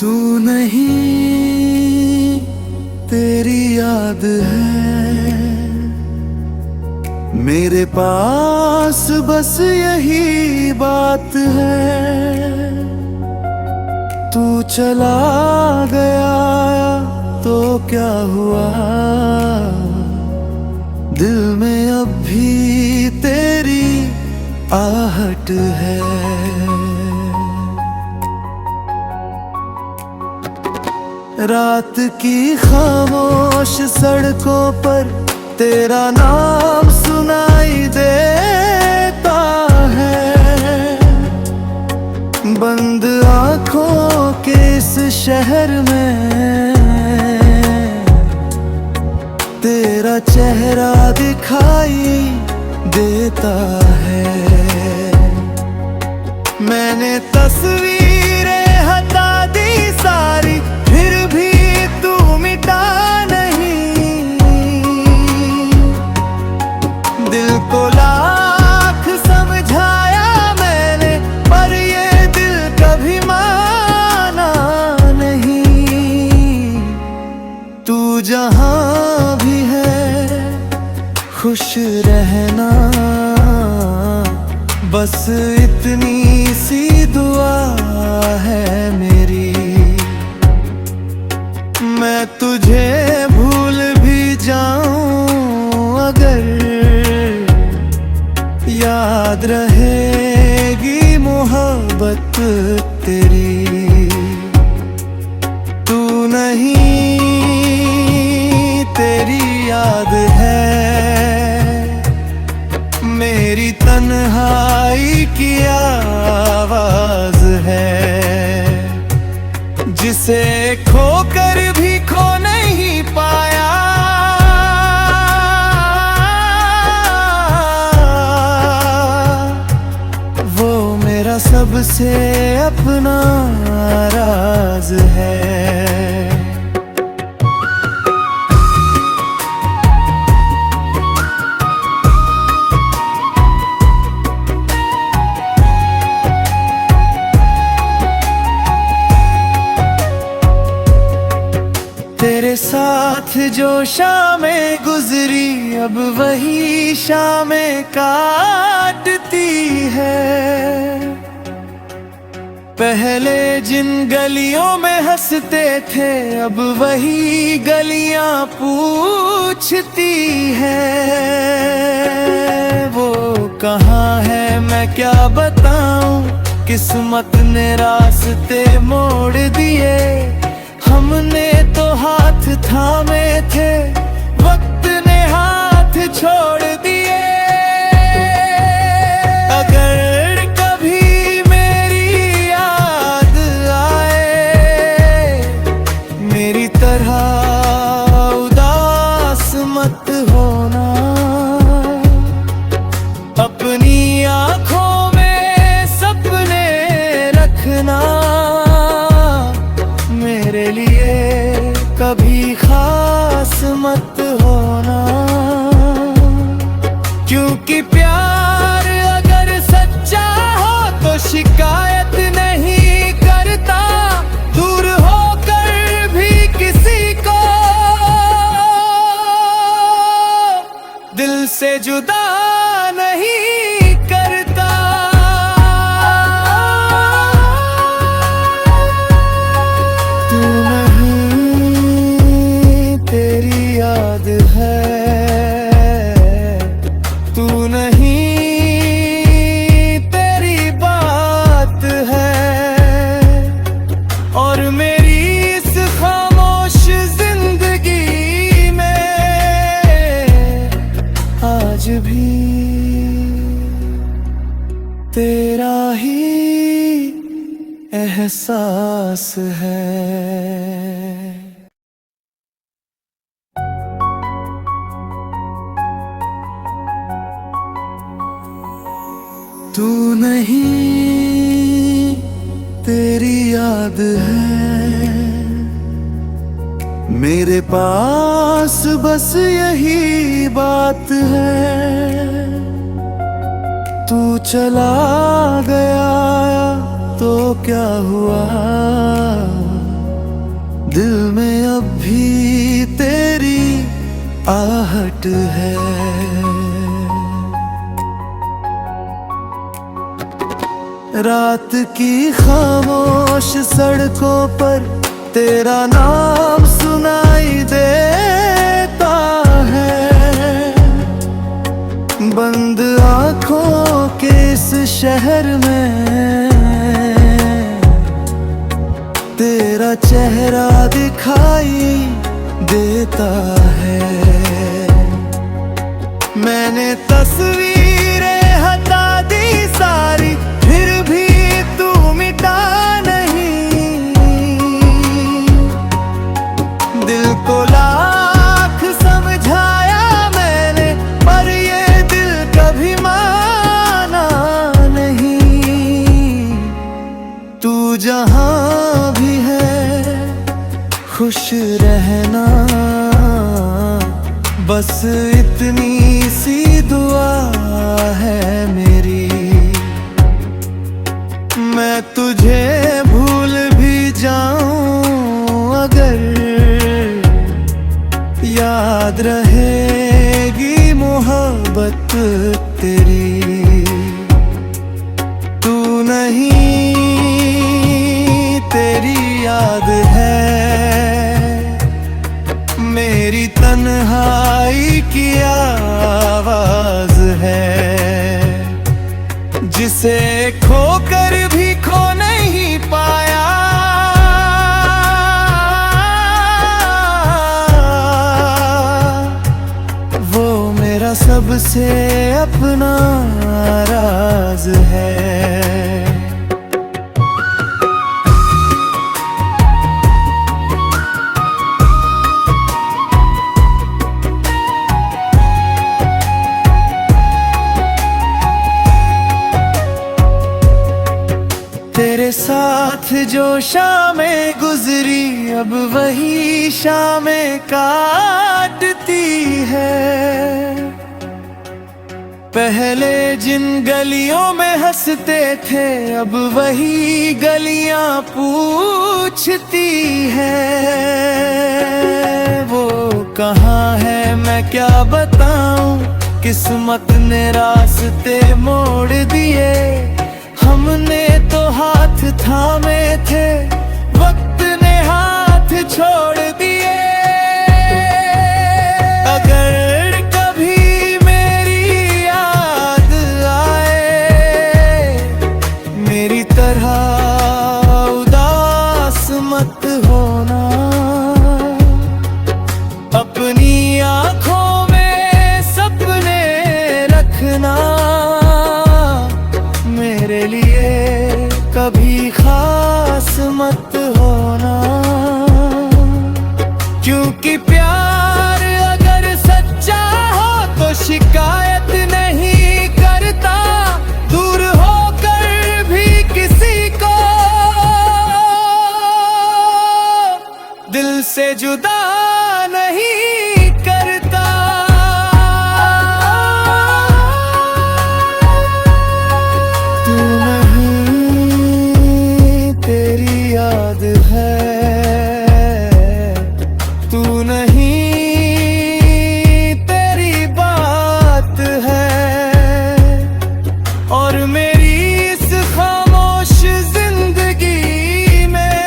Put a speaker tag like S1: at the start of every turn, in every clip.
S1: तू नहीं, तेरी याद है मेरे पास, बस यही बात है। तू चला गया तो क्या हुआ, दिल में अब भी तेरी आहट है। रात की खामोश सड़कों पर तेरा नाम सुनाई देता है। बंद आँखों के इस शहर में तेरा चेहरा दिखाई देता है। मैंने तस्वीरें हटा दी सारी, फिर भी तू मिटा नहीं। दिल को लाख समझाया मैंने, पर ये दिल कभी माना नहीं। तू जहां भी है खुश रहना, बस इतनी सी दुआ है मेरी। मैं तुझे भूल भी जाऊं अगर, याद रहेगी मोहब्बत तेरी। तू नहीं, तेरी याद है मेरी तन्हाई की आवाज है, जिसे खोकर भी खो नहीं पाया। वो मेरा सबसे अपना राज है। तेरे साथ जो शामें गुजरी, अब वही शामें काटती है। पहले जिन गलियों में हंसते थे, अब वही गलियां पूछती है। वो कहाँ है मैं क्या बताऊं, किस्मत ने रास्ते मोड़ दिए। हमने तो हाथ थामे थे, वक्त ने हाथ छोड़ दिए। अगर कभी मेरी याद आए, मेरी तरह उदास मत होना। अपनी आँखों में सपने रखना, मेरे लिए कभी खास मत होना। क्योंकि प्यार अगर सच्चा हो तो शिकायत नहीं करता, दूर होकर भी किसी को दिल से जुदा नहीं करता। तू नहीं, तेरी याद है। तू नहीं, तेरी बात है। और मेरी इस खामोश जिंदगी में आज भी तेरा ही एहसास है। तू नहीं, तेरी याद है मेरे पास, बस यही बात है। तू चला गया तो क्या हुआ, दिल में अब भी तेरी आहट है। रात की खामोश सड़कों पर तेरा नाम सुनाई देता है। बंद आँखों के इस शहर में तेरा चेहरा दिखाई देता है। मैंने तस्वीरें हटा दी सारी, फिर भी तू मिटा नहीं। दिल को लाख समझाया मैंने, पर ये दिल कभी माना नहीं। तू जहां भी है खुश रहना, बस इतनी सी दुआ है मेरी। मैं तुझे भूल भी जाऊं अगर, याद रहेगी मोहब्बत तेरी। तू नहीं, तेरी याद है मेरी तन्हाई की आवाज है, जिसे खोकर भी खो नहीं पाया। वो मेरा सबसे अपना राज है। तेरे साथ जो शामें गुजरी, अब वही शामें काटती है। पहले जिन गलियों में हंसते थे, अब वही गलियां पूछती है। वो कहाँ है मैं क्या बताऊं, किस्मत ने रास्ते मोड़ दिए। हमने तो हाथ थामे थे, वक्त ने हाथ छोड़ दिए। अगर कभी मेरी याद आए, मेरी तरह उदास मत होना। अपनी आँखों में सपने रखना, मेरे लिए कभी खास मत होना। क्योंकि प्यार अगर सच्चा हो तो शिकायत नहीं करता, दूर होकर भी किसी को दिल से जुदा नहीं करता। याद है तू नहीं, तेरी बात है। और मेरी इस खामोश जिंदगी में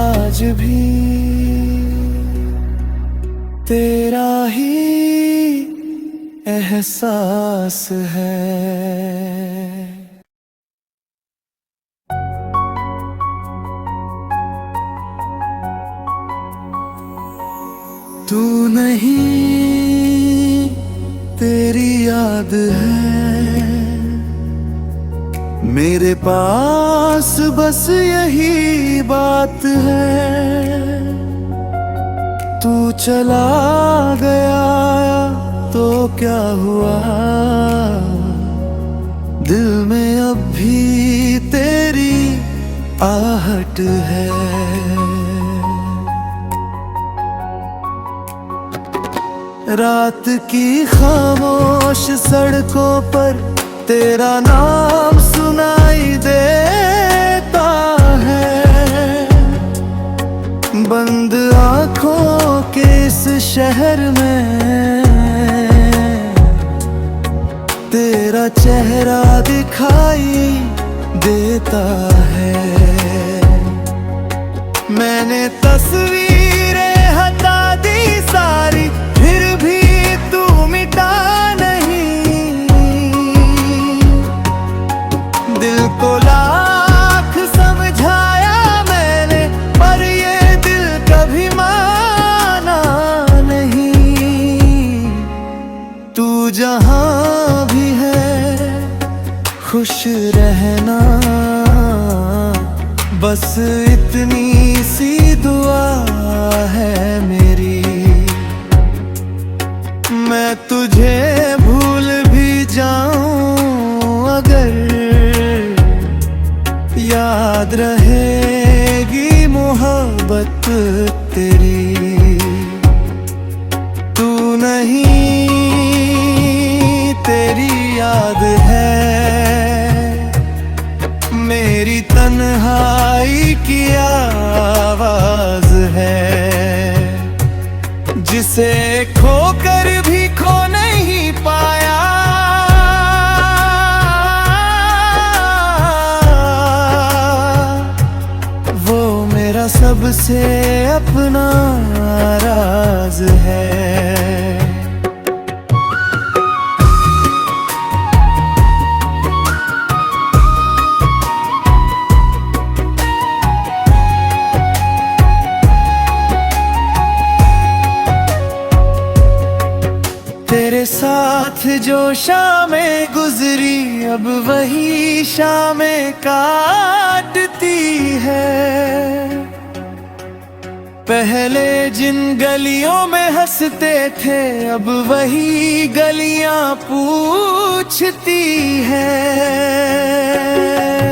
S1: आज भी तेरा ही एहसास है। तू नहीं, तेरी याद है मेरे पास, बस यही बात है। तू चला गया तो क्या हुआ, दिल में अब भी तेरी आहट है। रात की खामोश सड़कों पर तेरा नाम सुनाई देता है। बंद आँखों के इस शहर में तेरा चेहरा दिखाई देता है। मैंने तस्वीरें हटा दी सारी, फिर भी तू मिटा नहीं। दिल को लाख समझाया मैंने, पर ये दिल कभी माना नहीं। तू जहां भी है खुश रहना, बस इतनी सी दुआ है मेरी। मैं तुझे भूल भी जाऊं अगर, याद रहेगी मोहब्बत तेरी। तू नहीं, तेरी याद है मेरी तन्हाई की आवाज है, जिसे खोकर भी खो नहीं पाया। वो मेरा सबसे अपना राज है। तेरे साथ जो शामें गुजरी, अब वही शामें काटती है। पहले जिन गलियों में हंसते थे, अब वही गलियां पूछती है।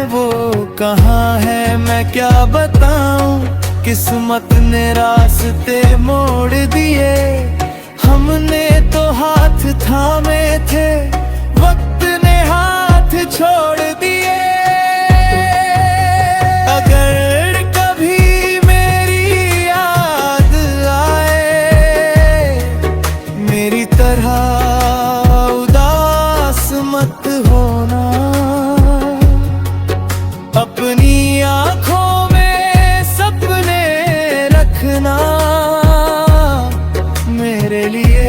S1: वो कहाँ है मैं क्या बताऊं, किस्मत ने रास्ते मोड़ दिए। हमने तो हाथ थामे थे, वक्त ने हाथ छोड़ दिए। अगर कभी मेरी याद आए, मेरी तरह उदास मत होना। अपनी आँखों में सपने रखना, मेरे लिए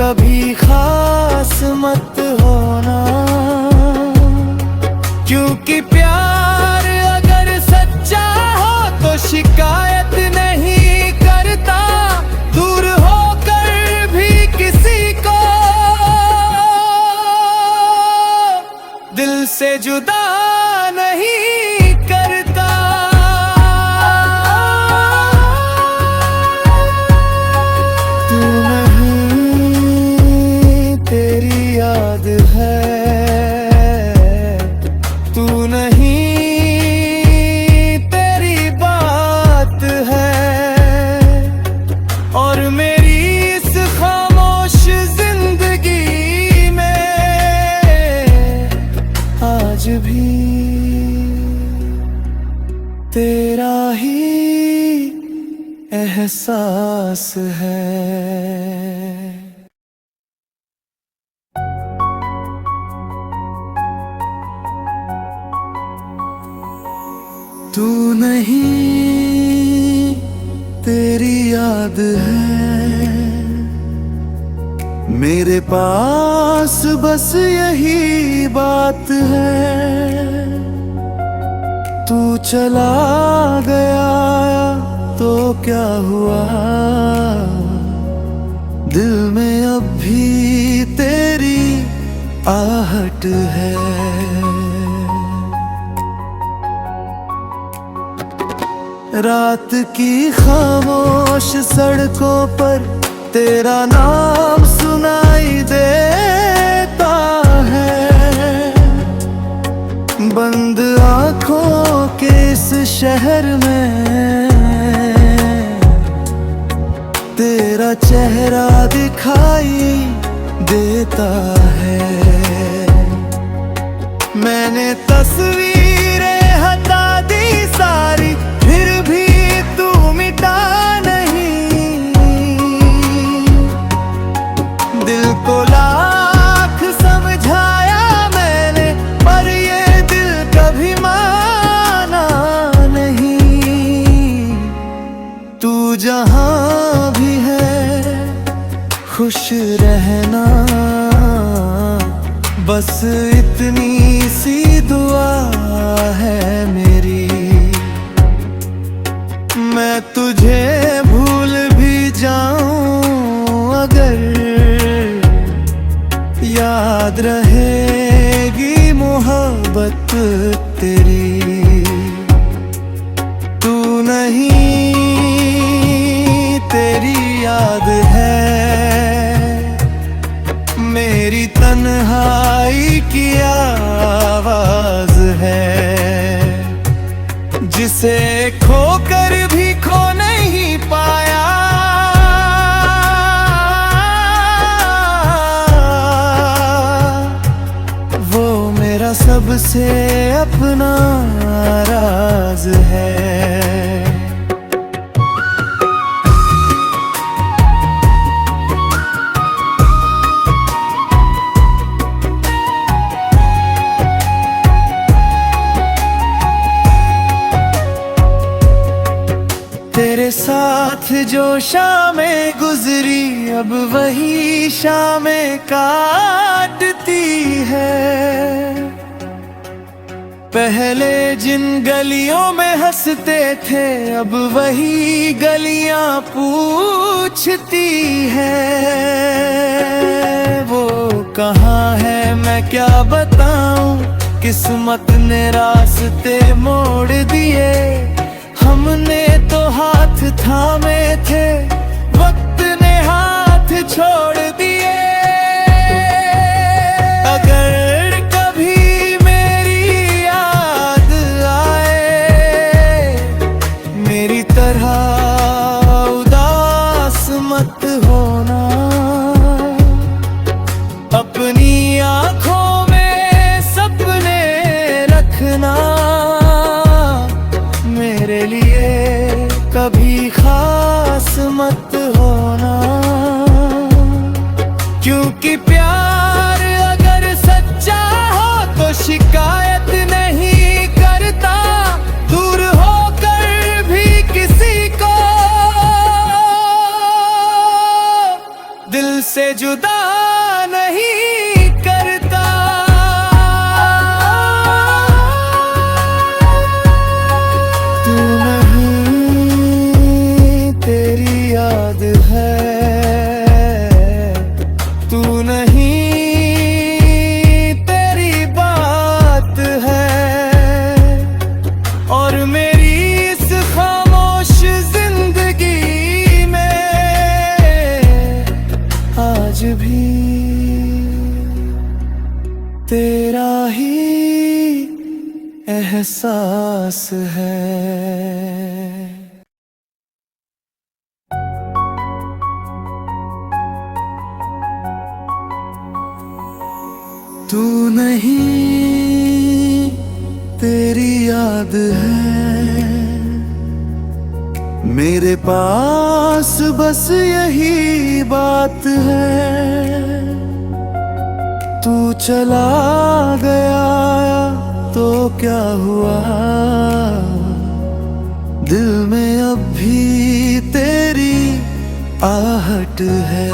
S1: कभी खास मत होना। क्योंकि प्यार अगर सच्चा हो तो शिकायत नहीं करता, दूर होकर भी किसी को दिल से जुदा नहीं करता। तू नहीं, तेरी याद है। तू नहीं, तेरी बात है। और मेरी इस खामोश जिंदगी में आज भी तेरा ही एहसास है। तू नहीं, तेरी याद है। मेरे पास बस यही बात है। तू चला गया तो क्या हुआ, दिल में अब भी तेरी आहट है। रात की खामोश सड़कों पर तेरा नाम सुनाई देता है। बंद आँखों के इस शहर में तेरा चेहरा दिखाई देता है। मैंने तस्वीरें हटा दी सारी, फिर भी तू मिटा दिल को लाख समझाया मैंने, पर ये दिल कभी माना नहीं। तू जहां भी है खुश रहना, बस इतनी सी दुआ है मेरी। मैं तुझे भूल भी जाऊं अगर, याद रहेगी मोहब्बत तेरी। तू नहीं, तेरी याद है मेरी तन्हाई की आवाज है, जिसे खोकर भी खो नहीं पाया। वो मेरा सबसे अपना राज है। तेरे साथ जो शामें गुजरी, अब वही शामें काटती है। पहले जिन गलियों में हंसते थे, अब वही गलियां पूछती है। वो कहाँ है मैं क्या बताऊं, किस्मत ने रास्ते मोड़ दिए। हमने तो हाथ थामे थे, वक्त ने हाथ छोड़ दिए। अगर कभी मेरी याद आए, मेरी तरह उदास मत होना। अपनी आँखों में सपने रखना, मेरे लिए कभी खास मत होना। क्योंकि प्यार अगर सच्चा हो तो शिकायत नहीं करता, दूर होकर भी किसी को दिल से जुदा नहीं करता। याद है तू नहीं, तेरी बात है। और मेरी इस खामोश जिंदगी में आज भी तेरा ही एहसास है। तू नहीं, तेरी याद है मेरे पास, बस यही बात है। तू चला गया तो क्या हुआ, दिल में अब भी तेरी आहट है।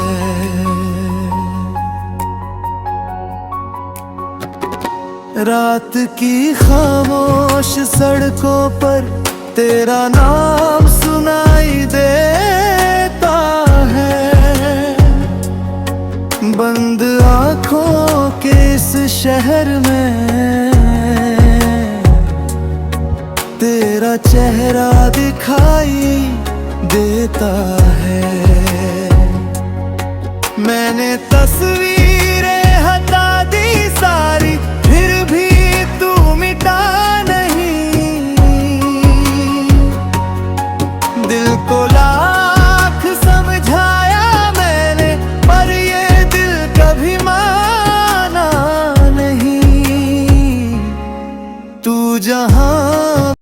S1: रात की खामोश सड़कों पर तेरा नाम सुनाई देता है। बंद आँखों के इस शहर में तेरा चेहरा दिखाई देता है। मैंने तस्वीरें हटा दी सारी, फिर भी तू मिटा नहीं। दिल को लाख समझाया मैंने, पर ये दिल कभी माना नहीं। तू जहां